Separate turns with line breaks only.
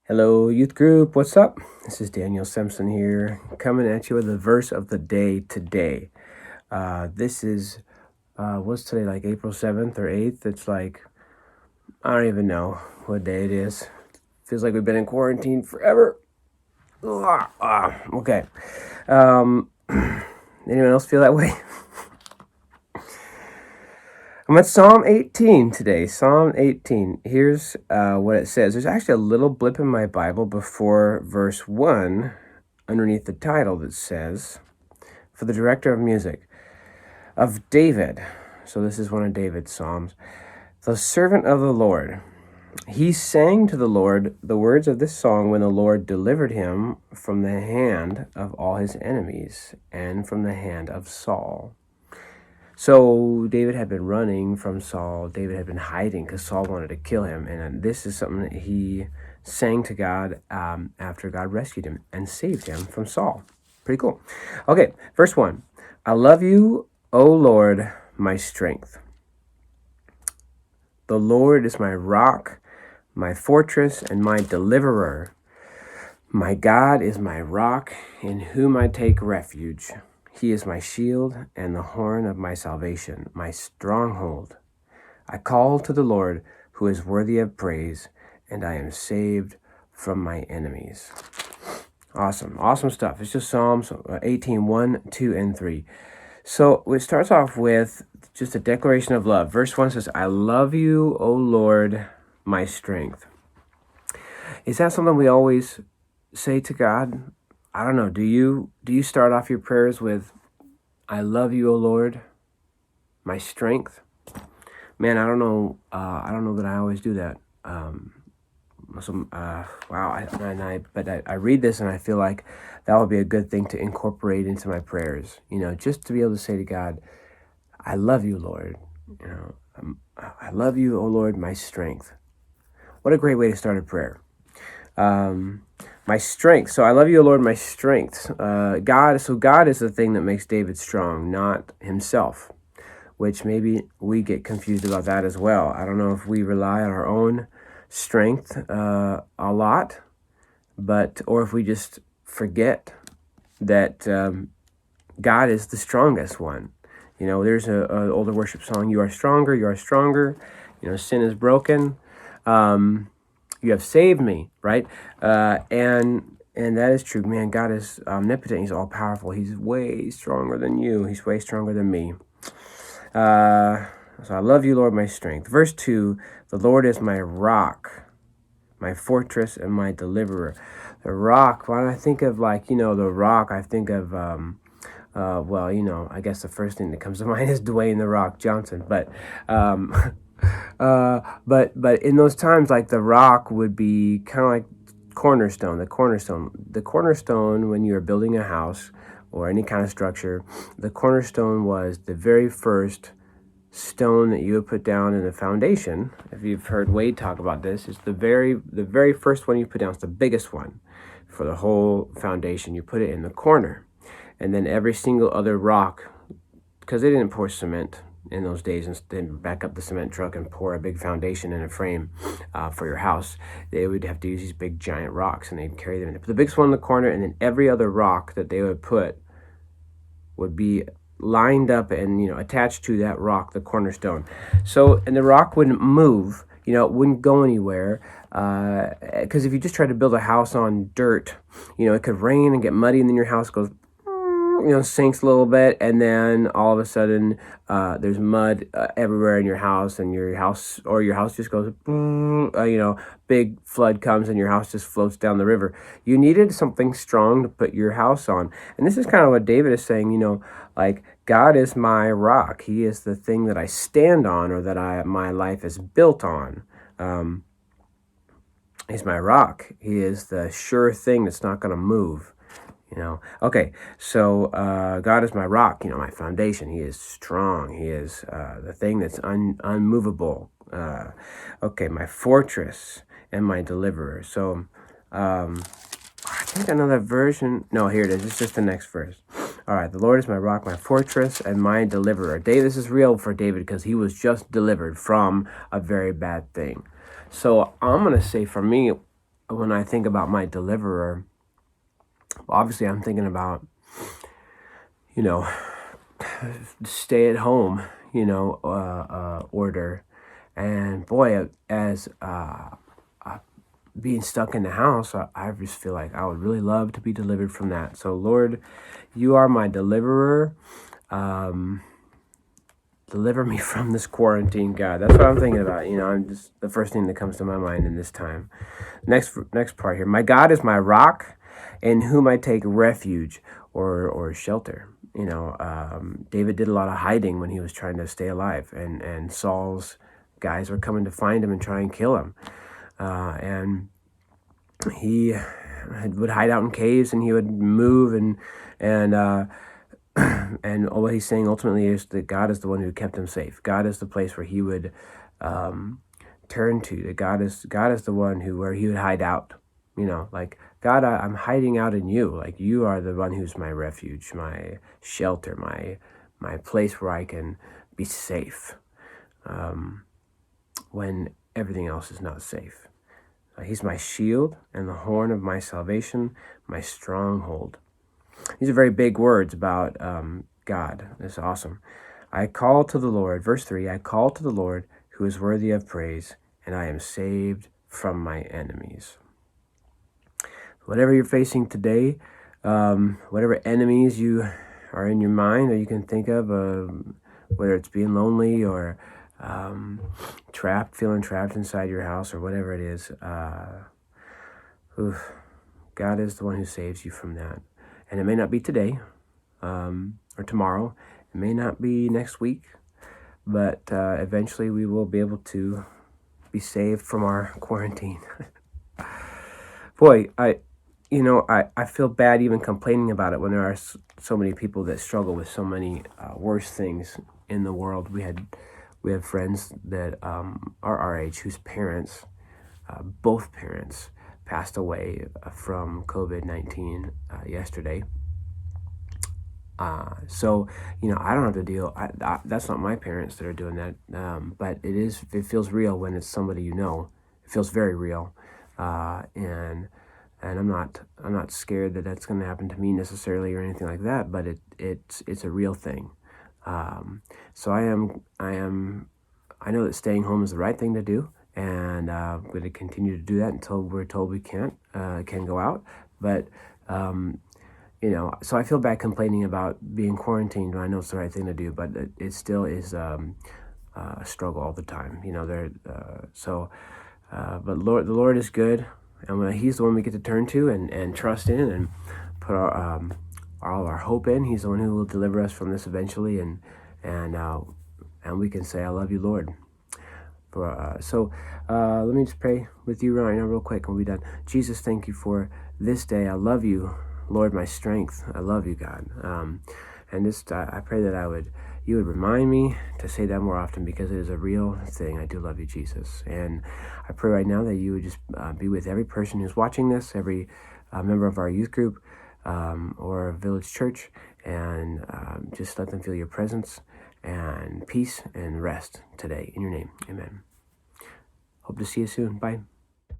Hello, youth group. What's up? This is Daniel Simpson here, coming at you with the verse of the day today. This is, what's today, like April 7th or 8th? It's like, I don't even know what day it is. Feels like we've been in quarantine forever. Okay. Anyone else feel that way? I'm at Psalm 18 today. Psalm 18. Here's what it says. There's actually a little blip in my Bible before verse 1 underneath the title that says, for the director of music, of David. So this is one of David's Psalms. The servant of the Lord. He sang to the Lord the words of this song when the Lord delivered him from the hand of all his enemies and from the hand of Saul. So David had been running from Saul. David had been hiding because Saul wanted to kill him. And this is something that he sang to God after God rescued him and saved him from Saul. Pretty cool. Okay, verse 1. I love you, O Lord, my strength. The Lord is my rock, my fortress, and my deliverer. My God is my rock, in whom I take refuge. He is my shield and the horn of my salvation, my stronghold. I call to the Lord, who is worthy of praise, and I am saved from my enemies. Awesome stuff. It's just Psalms 18, 1, 2, and 3. So it starts off with just a declaration of love. Verse 1 says, I love you, O Lord, my strength. Is that something we always say to God? I don't know. Do you start off your prayers with, I love you, O Lord, my strength? Man, I don't know. I don't know that I always do that. Wow. I read this and I feel like that would be a good thing to incorporate into my prayers. Just to be able to say to God, I love you, Lord. I love you, O Lord, my strength. What a great way to start a prayer. My strength. So I love you, O Lord, my strength. God is the thing that makes David strong, not himself, which maybe we get confused about that as well. I don't know if we rely on our own strength a lot, or if we just forget that God is the strongest one. There's an older worship song, you are stronger, sin is broken. You have saved me, right? And that is true. Man, God is omnipotent. He's all-powerful. He's way stronger than you. He's way stronger than me. So I love you, Lord, my strength. Verse 2, the Lord is my rock, my fortress, and my deliverer. The rock, when I think of the rock, I think of, I guess the first thing that comes to mind is Dwayne "The Rock" Johnson. But in those times, like the rock would be kind of like the cornerstone when you're building a house or any kind of structure. The cornerstone was the very first stone that you would put down in the foundation. If you've heard Wade talk about this, it's the very first one you put down. It's the biggest one for the whole foundation. You put it in the corner, and then every single other rock, because they didn't pour cement in those days and then back up the cement truck and pour a big foundation in a frame for your house. They would have to use these big giant rocks, and they'd carry them in. Put the biggest one in the corner, and then every other rock that they would put would be lined up and attached to that rock, the cornerstone. So, and the rock wouldn't move. It wouldn't go anywhere. Because if you just try to build a house on dirt, it could rain and get muddy, and then your house goes, sinks a little bit, and then all of a sudden there's mud everywhere in your house, and your house just goes, big flood comes and your house just floats down the river. You needed something strong to put your house on. And this is kind of what David is saying, God is my rock. He is the thing that I stand on, or that my life is built on. He's my rock. He is the sure thing that's not going to move. Okay, so God is my rock, my foundation. He is strong. He is the thing that's unmovable. Okay, my fortress and my deliverer. So I think another version. No, here it is. It's just the next verse. All right, the Lord is my rock, my fortress, and my deliverer. This is real for David because he was just delivered from a very bad thing. So I'm going to say for me, when I think about my deliverer, obviously I'm thinking about, you know, stay at home, order. And boy, as being stuck in the house, I just feel like I would really love to be delivered from that. So Lord, you are my deliverer. Deliver me from this quarantine, God. That's what I'm thinking about. I'm just the first thing that comes to my mind in this time. Next part here. My God is my rock, in whom I take refuge or shelter. David did a lot of hiding when he was trying to stay alive, and Saul's guys were coming to find him and try and kill him. And he would hide out in caves, and he would move and and what he's saying ultimately is that God is the one who kept him safe. God is the place where he would turn to. That God is the one where he would hide out. Like, God, I'm hiding out in you. Like, you are the one who's my refuge, my shelter, my place where I can be safe when everything else is not safe. He's my shield and the horn of my salvation, my stronghold. These are very big words about God. It's awesome. I call to the Lord, verse 3, I call to the Lord who is worthy of praise, and I am saved from my enemies. Whatever you're facing today, whatever enemies you are in your mind or you can think of, whether it's being lonely or feeling trapped inside your house or whatever it is, God is the one who saves you from that. And it may not be today or tomorrow. It may not be next week, but eventually we will be able to be saved from our quarantine. Boy, I feel bad even complaining about it when there are so many people that struggle with so many worse things in the world. We have friends that are our age whose parents, both parents, passed away from COVID-19 yesterday. So I don't have to deal. That's not my parents that are doing that. But it feels real when it's somebody you know. It feels very real, and I'm not scared that that's going to happen to me necessarily or anything like that. But it's a real thing. So I know that staying home is the right thing to do, and I'm going to continue to do that until we're told we can go out. But so I feel bad complaining about being quarantined when I know it's the right thing to do, but it still is a struggle all the time. But the Lord is good, and He's the one we get to turn to and trust in and put all our hope in. He's the one who will deliver us from this eventually, and we can say, "I love you, Lord." So let me just pray with you right now real quick and we'll be done. Jesus, thank you for this day. I love you, Lord, my strength. I love you, God. And just I pray that you would remind me to say that more often, because it is a real thing. I do love you, Jesus. And I pray right now that you would just be with every person who's watching this, every member of our youth group or village church, and just let them feel your presence and peace and rest today. In your name, amen. Hope to see you soon. Bye.